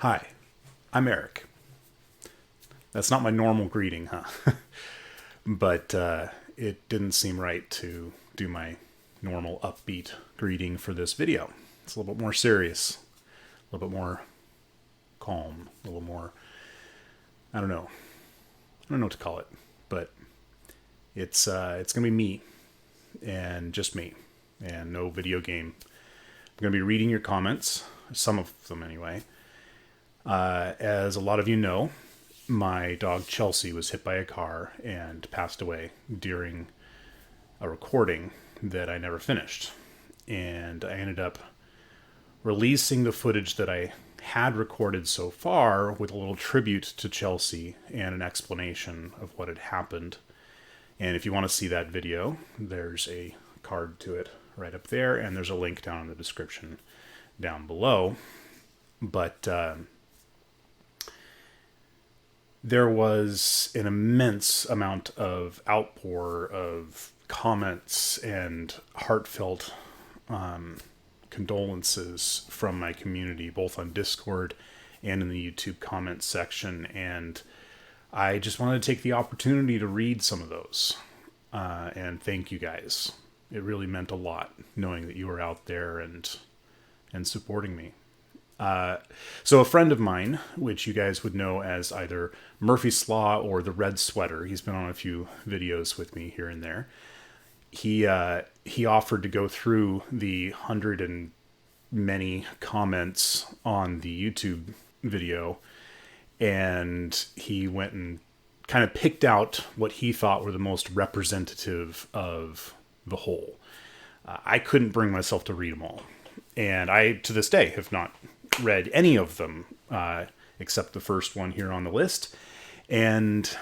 Hi, I'm Eric. That's not my normal greeting, huh? But it didn't seem right to do my normal upbeat greeting for this video. It's a little bit more serious, a little bit more calm, a little more, I don't know. I don't know what to call it, but it's gonna be me and just me and no video game. I'm gonna be reading your comments, some of them anyway. As a lot of you know, my dog Chelsey was hit by a car and passed away during a recording that I never finished. And I ended up releasing the footage that I had recorded so far with a little tribute to Chelsey and an explanation of what had happened. And if you want to see that video, there's a card to it right up there, and there's a link down in the description down below. But there was an immense amount of outpour of comments and heartfelt condolences from my community, both on Discord and in the YouTube comments section. And I just wanted to take the opportunity to read some of those. And thank you guys. It really meant a lot knowing that you were out there and supporting me. So a friend of mine, which you guys would know as either Murphy Slaw or the Red Sweater, he's been on a few videos with me here and there. He offered to go through the 100 and many comments on the YouTube video, and he went and kind of picked out what he thought were the most representative of the whole. I couldn't bring myself to read them all, and I, to this day, have not read any of them except the first one here on the list, and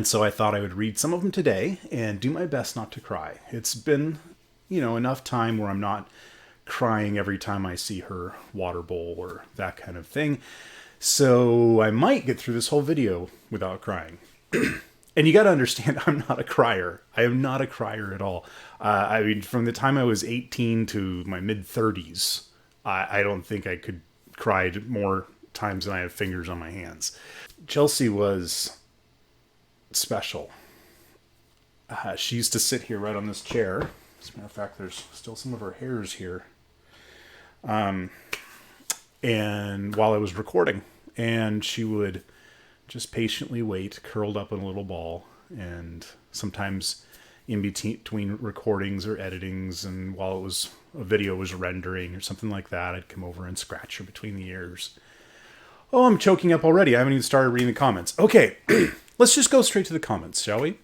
so I thought I would read some of them today and do my best not to cry. It's been, enough time where I'm not crying every time I see her water bowl or that kind of thing, so I might get through this whole video without crying. And you got to understand, I'm not a crier. I am not a crier at all. I mean, from the time I was 18 to my mid-30s, I don't think I could cry more times than I have fingers on my hands. Chelsey was special. She used to sit here right on this chair. As a matter of fact, there's still some of her hairs here. And while I was recording, and she would just patiently wait, curled up in a little ball, and sometimes in between recordings or editings, and while a video was rendering or something like that, I'd come over and scratch her between the ears. Oh, I'm choking up already. I haven't even started reading the comments. Okay, let's just go straight to the comments, shall we?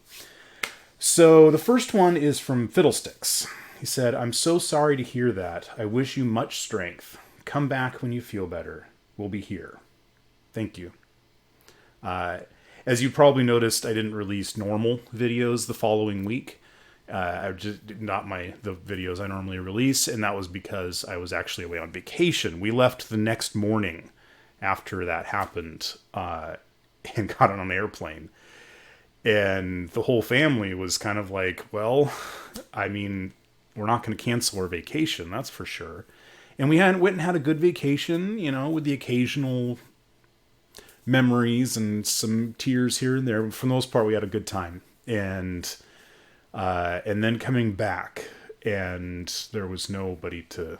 So the first one is from Fiddlesticks. He said, "I'm so sorry to hear that. I wish you much strength. Come back when you feel better. We'll be here." Thank you. As you probably noticed, I didn't release normal videos the following week. I just not the videos I normally release, and that was because I was actually away on vacation. We left the next morning after that happened, and got on an airplane. And the whole family was kind of like, well, I mean, we're not going to cancel our vacation, that's for sure. And we went and had a good vacation, with the occasional memories and some tears here and there. For the most part, we had a good time. And then coming back, and there was nobody to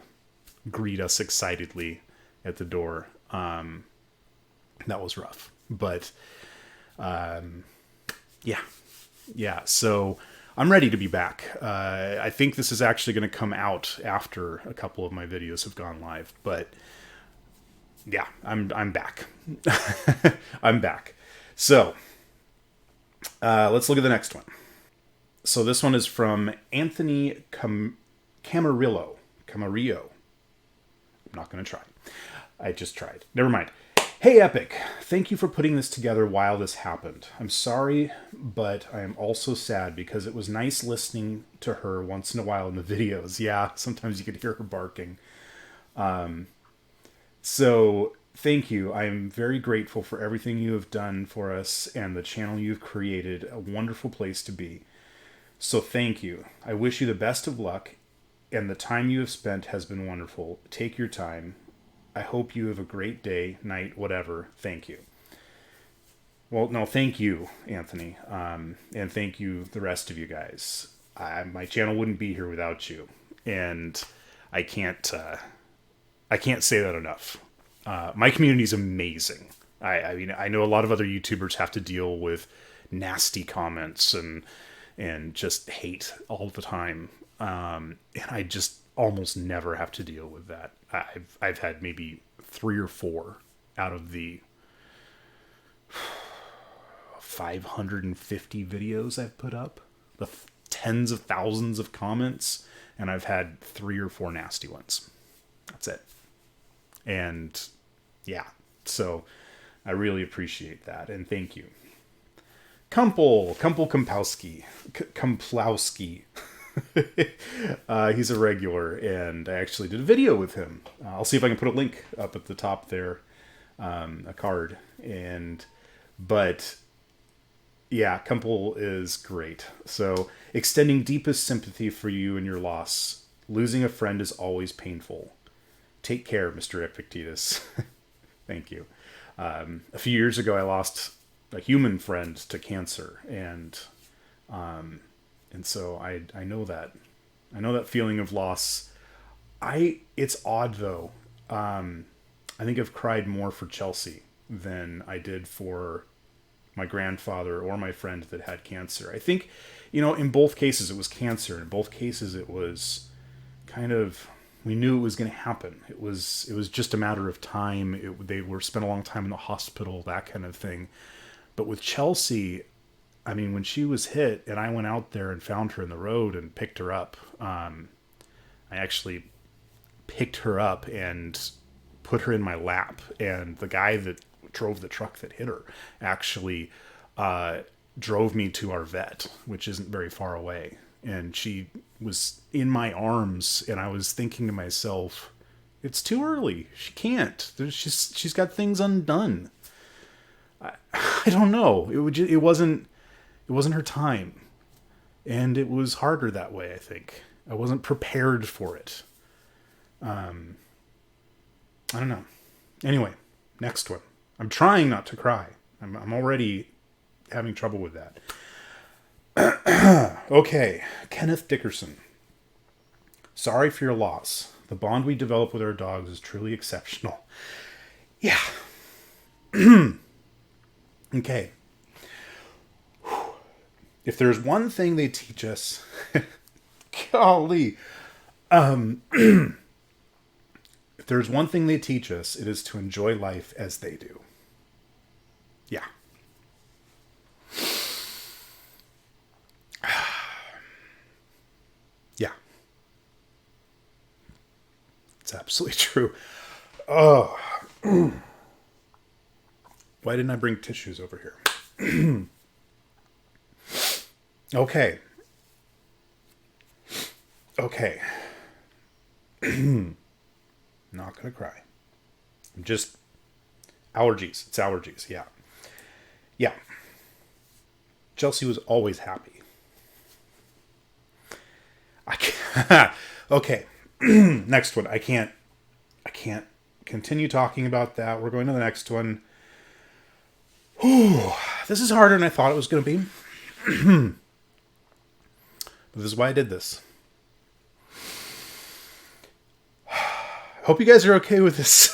greet us excitedly at the door. That was rough. But yeah. So I'm ready to be back. I think this is actually going to come out after a couple of my videos have gone live. But yeah, I'm back. I'm back. So let's look at the next one. So this one is from Anthony Camarillo. I'm not going to try. I just tried. Never mind. "Hey, Epic. Thank you for putting this together while this happened. I'm sorry, but I am also sad because it was nice listening to her once in a while in the videos." Yeah, sometimes you could hear her barking. So thank you. I am very grateful for everything you have done for us and the channel you've created. A wonderful place to be. So thank you. I wish you the best of luck, and the time you have spent has been wonderful. Take your time. I hope you have a great day, night, whatever. Thank you. Well, no, thank you, Anthony. And thank you, the rest of you guys. My channel wouldn't be here without you. And I can't, I can't say that enough. My community is amazing. I mean, I know a lot of other YouTubers have to deal with nasty comments and just hate all the time. And I just almost never have to deal with that. I've had maybe 3 or 4 out of the 550 videos I've put up, the tens of thousands of comments, and I've had 3 or 4 nasty ones. That's it. And yeah, so I really appreciate that, and thank you. Plowski. He's a regular, and I actually did a video with him. I'll see if I can put a link up at the top there, a card. But yeah, Kumpel is great. So, extending deepest sympathy for you and your loss. Losing a friend is always painful. Take care, Mr. Epictetus. Thank you. A few years ago, I lost a human friend to cancer, and so I know that. I know that feeling of loss. It's odd though. I think I've cried more for Chelsey than I did for my grandfather or my friend that had cancer. I think, in both cases it was cancer. In both cases it was kind of, we knew it was going to happen. It was just a matter of time. They were spent a long time in the hospital, that kind of thing. But with Chelsey, I mean, when she was hit and I went out there and found her in the road and picked her up, I actually picked her up and put her in my lap. And the guy that drove the truck that hit her actually drove me to our vet, which isn't very far away. And she was in my arms, and I was thinking to myself, it's too early. She can't. She's got things undone. I don't know. It wasn't her time, and it was harder that way. I think I wasn't prepared for it. I don't know. Anyway, next one. I'm trying not to cry. I'm already having trouble with that. Okay, Kenneth Dickerson. Sorry for your loss. The bond we develop with our dogs is truly exceptional. Yeah. Okay. If there's one thing they teach us, golly, if there's one thing they teach us, it is to enjoy life as they do. Yeah. Yeah. It's absolutely true. Oh. Why didn't I bring tissues over here? Okay. Okay. Not gonna cry. I'm just... allergies. It's allergies, yeah. Yeah. Chelsey was always happy. I can't... Okay. Next one. I can't continue talking about that. We're going to the next one. Whew. This is harder than I thought it was going to be. But this is why I did this. Hope you guys are okay with this.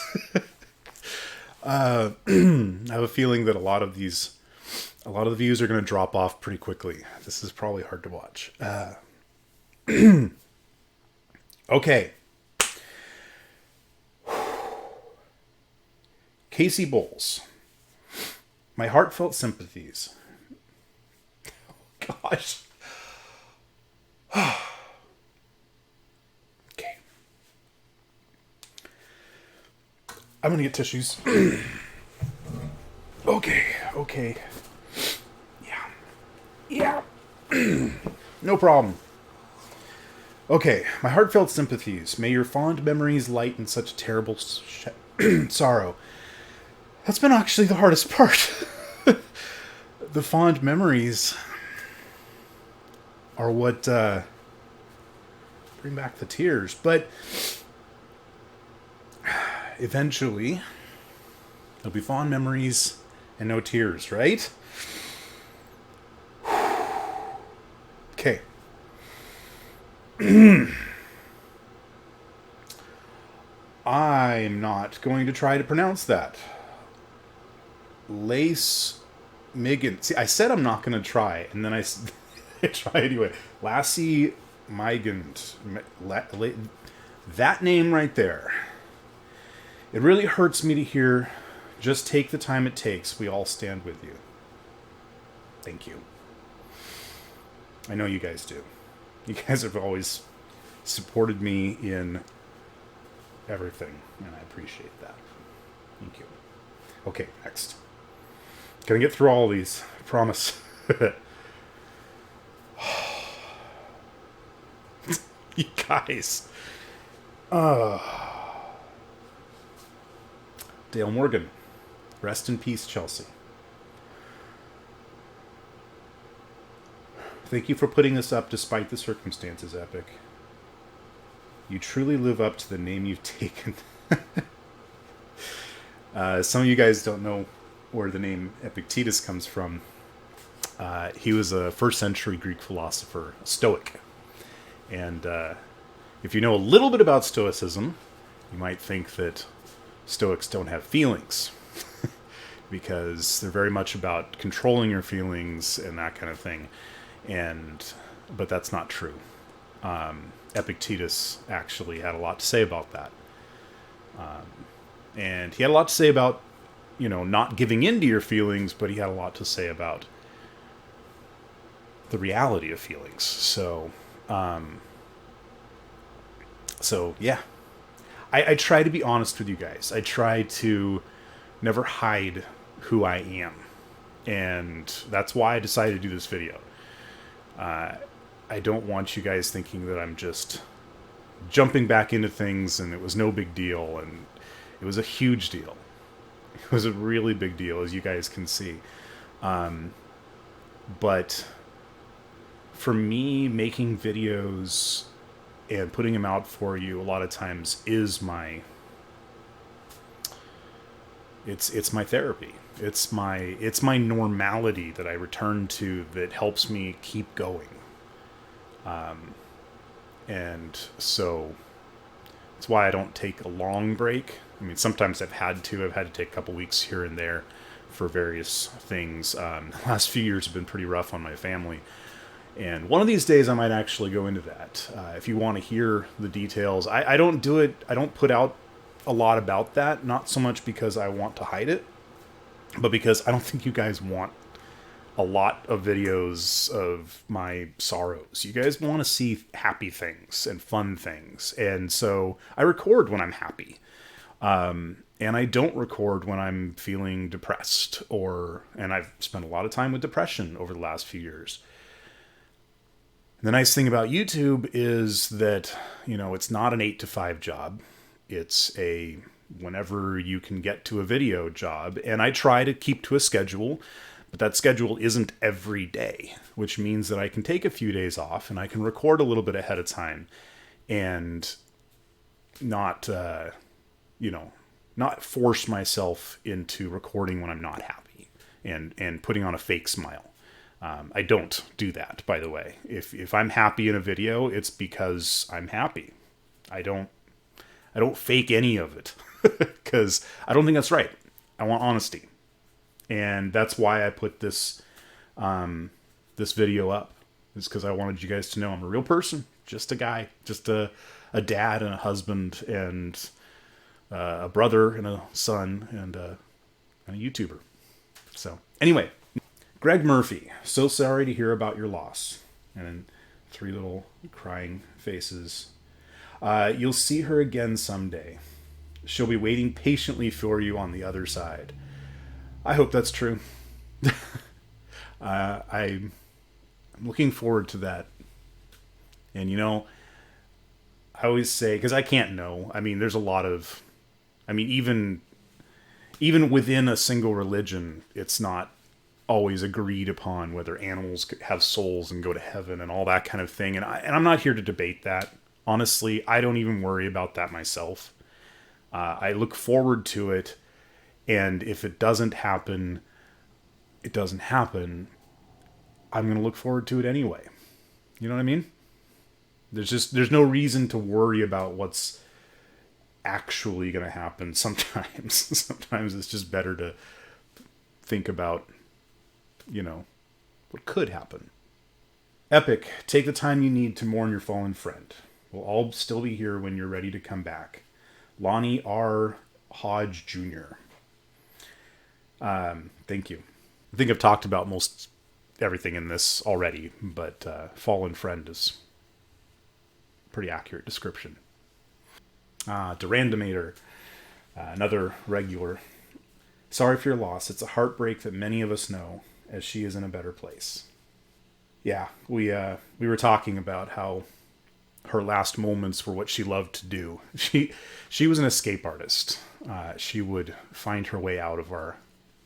I have a feeling that a lot of the views are going to drop off pretty quickly. This is probably hard to watch. Okay. Casey Bowles. My heartfelt sympathies. Oh, gosh. Okay. I'm going to get tissues. Okay. Yeah. No problem. Okay, my heartfelt sympathies. May your fond memories lighten such terrible sorrow. That's been actually the hardest part. The fond memories are what bring back the tears. But eventually, there'll be fond memories and no tears, right? Okay. I'm not going to try to pronounce that. Lace Migan. See, I said I'm not going to try, and then I try anyway. Lassie Migant. That name right there. It really hurts me to hear. Just take the time it takes. We all stand with you. Thank you. I know you guys do. You guys have always supported me in everything, and I appreciate that. Thank you. Okay, next. Gonna get through all of these. I promise. You guys. Dale Morgan. Rest in peace, Chelsey. Thank you for putting this up despite the circumstances, Epic. You truly live up to the name you've taken. Some of you guys don't know where the name Epictetus comes from. He was a first century Greek philosopher, a Stoic. And if you know a little bit about Stoicism, you might think that Stoics don't have feelings. Because they're very much about controlling your feelings and that kind of thing. But that's not true. Epictetus actually had a lot to say about that. And he had a lot to say about, not giving in to your feelings, but he had a lot to say about the reality of feelings. So yeah. I try to be honest with you guys. I try to never hide who I am. And that's why I decided to do this video. I don't want you guys thinking that I'm just jumping back into things and it was no big deal, and it was a huge deal. It was a really big deal, as you guys can see. But for me, making videos and putting them out for you a lot of times is my... It's my therapy. It's my normality that I return to that helps me keep going. And so that's why I don't take a long break. I mean, sometimes I've had to take a couple weeks here and there for various things. The last few years have been pretty rough on my family. And one of these days I might actually go into that. If you want to hear the details, I don't do it. I don't put out a lot about that. Not so much because I want to hide it, but because I don't think you guys want a lot of videos of my sorrows. You guys want to see happy things and fun things. And so I record when I'm happy. And I don't record when I'm feeling depressed and I've spent a lot of time with depression over the last few years. The nice thing about YouTube is that, it's not an 8 to 5 job. It's a whenever you can get to a video job. And I try to keep to a schedule, but that schedule isn't every day, which means that I can take a few days off and I can record a little bit ahead of time and not force myself into recording when I'm not happy and putting on a fake smile. I don't do that, by the way. If I'm happy in a video, it's because I'm happy. I don't fake any of it because I don't think that's right. I want honesty. And that's why I put this video up. It's because I wanted you guys to know I'm a real person, just a guy, just a dad and a husband and a brother and a son and a YouTuber. So anyway, Greg Murphy, so sorry to hear about your loss. And then 3 little crying faces. You'll see her again someday. She'll be waiting patiently for you on the other side. I hope that's true. I'm looking forward to that. And I always say, because I can't know. I mean, there's a lot of, even within a single religion, it's not always agreed upon whether animals have souls and go to heaven and all that kind of thing. And I'm not here to debate that. Honestly, I don't even worry about that myself. I look forward to it, and if it doesn't happen, it doesn't happen. I'm going to look forward to it anyway. You know what I mean? There's no reason to worry about what's actually going to happen sometimes. Sometimes it's just better to think about, what could happen. Epic, take the time you need to mourn your fallen friend. We'll all still be here when you're ready to come back. Lonnie R. Hodge Jr. Thank you. I think I've talked about most everything in this already, but fallen friend is a pretty accurate description. Durandomator, another regular. Sorry for your loss. It's a heartbreak that many of us know, as she is in a better place. Yeah, we were talking about how her last moments were what she loved to do. She was an escape artist. She would find her way out of our,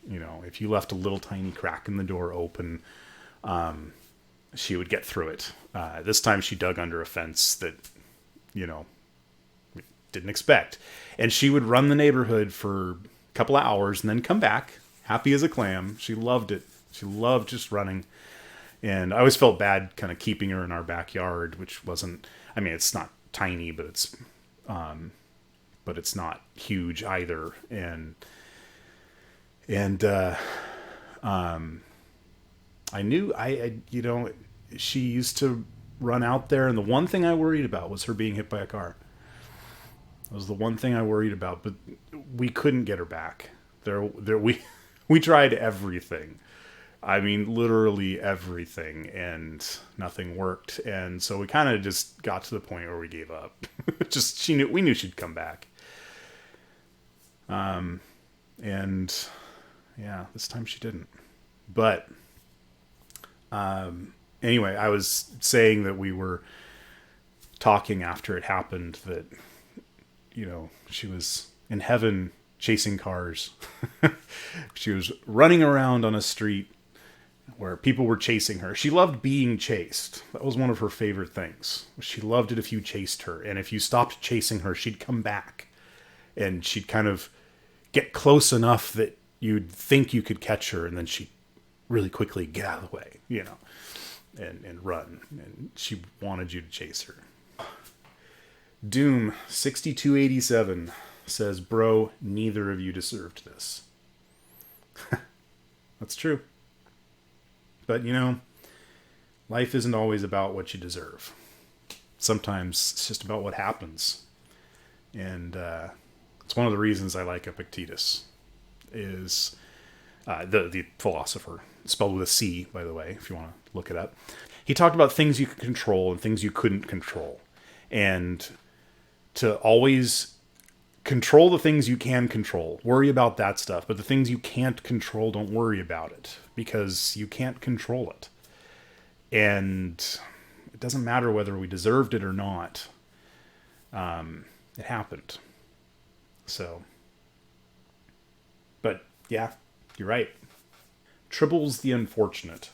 if you left a little tiny crack in the door open, she would get through it. This time she dug under a fence that, didn't expect. And she would run the neighborhood for a couple of hours and then come back, happy as a clam. She loved it. She loved just running. And I always felt bad kind of keeping her in our backyard, which wasn't, it's not tiny, but it's not huge either. And I knew she used to run out there, and the one thing I worried about was her being hit by a car. That was the one thing I worried about, but we couldn't get her back. We tried everything. Literally everything, and nothing worked. And so we kind of just got to the point where we gave up. We knew she'd come back. And yeah, this time she didn't. But anyway, I was saying that we were talking after it happened that, she was in heaven chasing cars. She was running around on a street where people were chasing her. She loved being chased. That was one of her favorite things. She loved it if you chased her. And if you stopped chasing her, she'd come back. And she'd kind of get close enough that you'd think you could catch her, and then she'd really quickly get out of the way, and run. And she wanted you to chase her. Doom 6287 says, bro, neither of you deserved this. That's true. But, life isn't always about what you deserve. Sometimes it's just about what happens. And it's one of the reasons I like Epictetus, is the philosopher, spelled with a C, by the way, if you want to look it up. He talked about things you could control and things you couldn't control. And to always control the things you can control. Worry about that stuff. But the things you can't control, don't worry about it, because you can't control it. And it doesn't matter whether we deserved it or not. It happened. So, but yeah, you're right. Tribbles the unfortunate.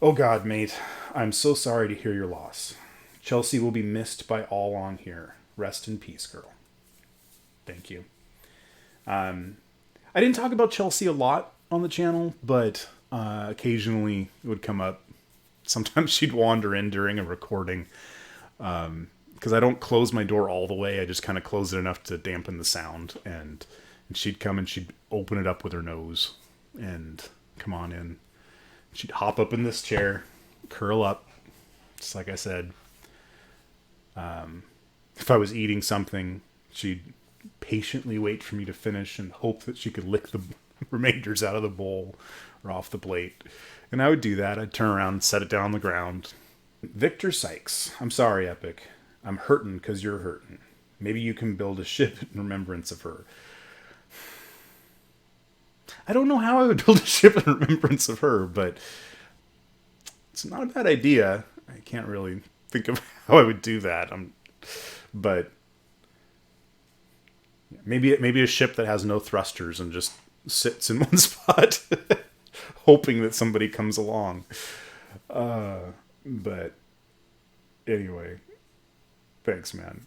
Oh God, mate, I'm so sorry to hear your loss. Chelsey will be missed by all on here. Rest in peace, girl. Thank you. I didn't talk about Chelsey a lot on the channel, but occasionally it would come up. Sometimes she'd wander in during a recording, because I don't close my door all the way. I just kind of close it enough to dampen the sound, and she'd come and she'd open it up with her nose and come on in. She'd hop up in this chair, curl up, just like I said. If I was eating something, she'd patiently wait for me to finish and hope that she could lick the remainders out of the bowl or off the plate. And I would do that. I'd turn around and set it down on the ground. Victor Sykes. I'm sorry, Epic. I'm hurtin' because you're hurtin'. Maybe you can build a ship in remembrance of her. I don't know how I would build a ship in remembrance of her, but it's not a bad idea. I can't really think of how I would do that. But maybe a ship that has no thrusters and just sits in one spot, hoping that somebody comes along. But anyway, thanks, man.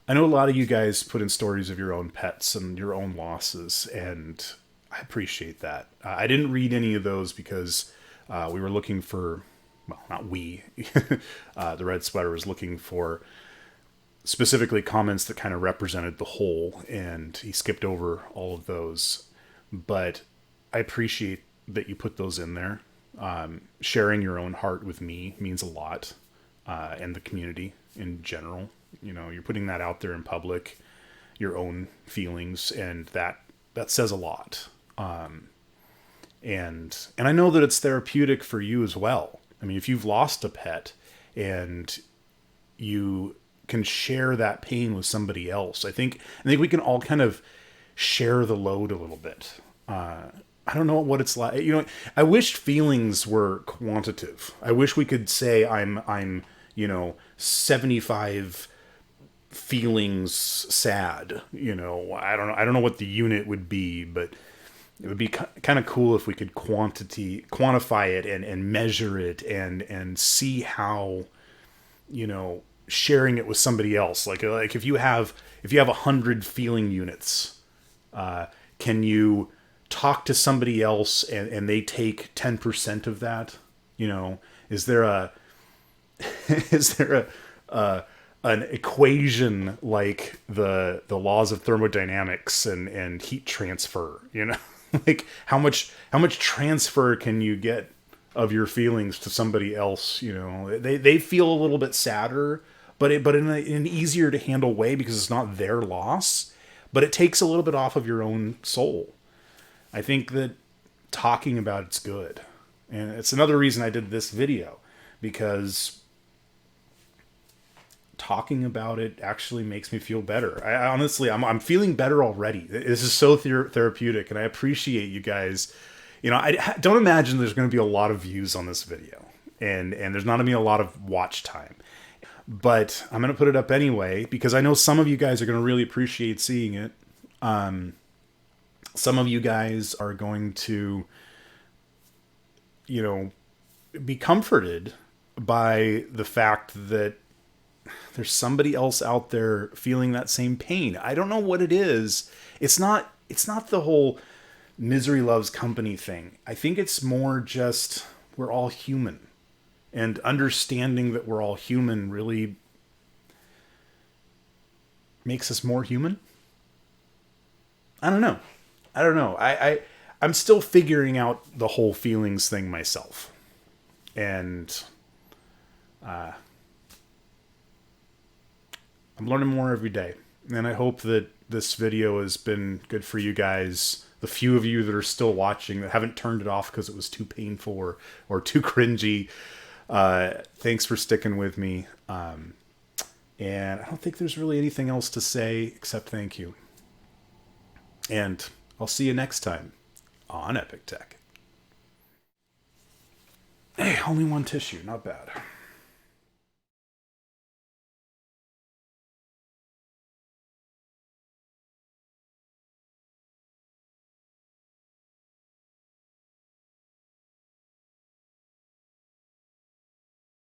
I know a lot of you guys put in stories of your own pets and your own losses, and I appreciate that. I didn't read any of those because we were looking for, well, not we, the Red Sweater was looking for specifically comments that kind of represented the whole, and he skipped over all of those. But I appreciate that you put those in there. Sharing your own heart with me means a lot, and the community in general. You know, you're putting that out there in public, your own feelings, and that says a lot. And I know that it's therapeutic for you as well. I mean, if you've lost a pet and you can share that pain with somebody else, I think we can all kind of share the load a little bit. I don't know what it's like. You know, I wish feelings were quantitative. I wish we could say I'm 75 feelings sad. You know, I don't know what the unit would be, but it would be kind of cool if we could quantify it and measure it and see how, you know, sharing it with somebody else. Like if you have 100 feeling units, can you talk to somebody else and they take 10% of that? You know, is there an equation like the laws of thermodynamics and heat transfer? You know, like how much transfer can you get of your feelings to somebody else? You know, they feel a little bit sadder, but in an easier to handle way because it's not their loss, but it takes a little bit off of your own soul. I think that talking about it's good. And it's another reason I did this video, because talking about it actually makes me feel better. I honestly, I'm feeling better already. This is so therapeutic, and I appreciate you guys. You know, I don't imagine there's going to be a lot of views on this video, and there's not going to be a lot of watch time. But I'm going to put it up anyway, because I know some of you guys are going to really appreciate seeing it. Some of you guys are going to, you know, be comforted by the fact that there's somebody else out there feeling that same pain. I don't know what it is. It's not the whole misery loves company thing. I think it's more just we're all human. And understanding that we're all human really makes us more human. I don't know. I'm still figuring out the whole feelings thing myself. And I'm learning more every day. And I hope that this video has been good for you guys. The few of you that are still watching that haven't turned it off because it was too painful or too cringy. Thanks for sticking with me. And I don't think there's really anything else to say except thank you. And I'll see you next time on Epic Tech. Hey, only one tissue, not bad.